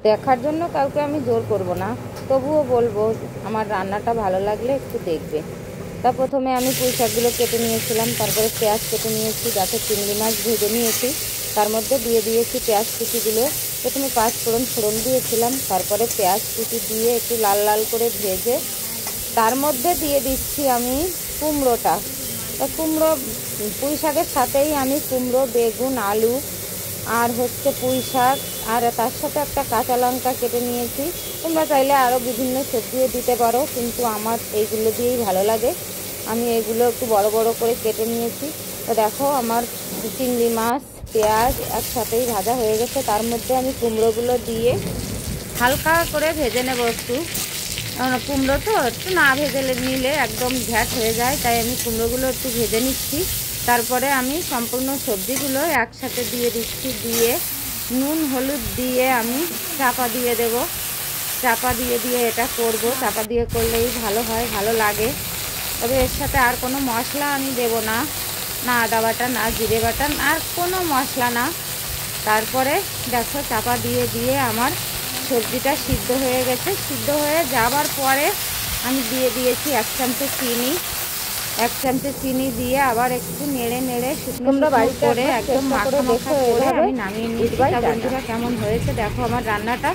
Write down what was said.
দেখার জন্য কাউকে আমি জোর করব না, তবুও বলবো আমার রান্নাটা ভালো লাগলে একটু দেখবে। তা প্রথমে আমি পুঁই শাকগুলো কেটে নিয়েছিলাম, তারপরে পেঁয়াজ কেটে নিয়েছি, যাতে চিংড়ি মাছ ভেজে নিয়েছি, তার মধ্যে দিয়ে দিয়েছি পেঁয়াজ কুচিগুলো। প্রথমে পাঁচ ফোড়ন দিয়েছিলাম, তারপরে পেঁয়াজ কুচি দিয়ে একটু লাল লাল করে ভেজে তার মধ্যে দিয়ে দিচ্ছি আমি কুমড়োটা। তা কুমড়ো, পুঁই শাকের সাথেই আমি কুমড়ো, বেগুন, আলু আর পুঁই শাক আর তার সাথে একটা কাঁচা লঙ্কা কেটে নিয়েছি। তোমরা চাইলে আরও বিভিন্ন সবজিও দিতে পারো, কিন্তু আমার এইগুলো দিয়েই ভালো লাগে। আমি এগুলো একটু বড় বড় করে কেটে নিয়েছি। তো দেখো আমার চিংড়ি মাছ, পেঁয়াজ একসাথেই ভাজা হয়ে গেছে। তার মধ্যে আমি কুমড়োগুলো দিয়ে হালকা করে ভেজে নেব একটু। কুমড়ো তো একটু না ভেজে নিলে একদম ঘ্যাট হয়ে যায়, তাই আমি কুমড়োগুলো একটু ভেজে নিচ্ছি। তারপরে আমি সম্পূর্ণ সবজিগুলো একসাথে দিয়ে দিচ্ছি, দিয়ে নুন হলুদ দিয়ে আমি চাপা দিয়ে দেব। চাপা দিয়ে দিয়ে এটা করব, চাপা দিয়ে করলেই ভালো হয়, ভালো লাগে। তবে এর সাথে আর কোনো মশলা আমি দেব না, না আদা বাটা, না জিরে বাটা, আর কোনো মশলা না। তারপরে দেখো চাপা দিয়ে দিয়ে আমার সবজিটা সিদ্ধ হয়ে গেছে। সিদ্ধ হয়ে যাবার পরে আমি দিয়ে দিয়েছি 1 চামচ চিনি। 1 চামচ চিনি দিয়ে আবার একটু নেড়ে নেড়ে শুকনো শুকনো করে একদম মাখা মাখা করে আমি নামিয়ে নিয়েছি। তা বন্ধুরা কেমন হয়েছে দেখো আমার রান্নাটা।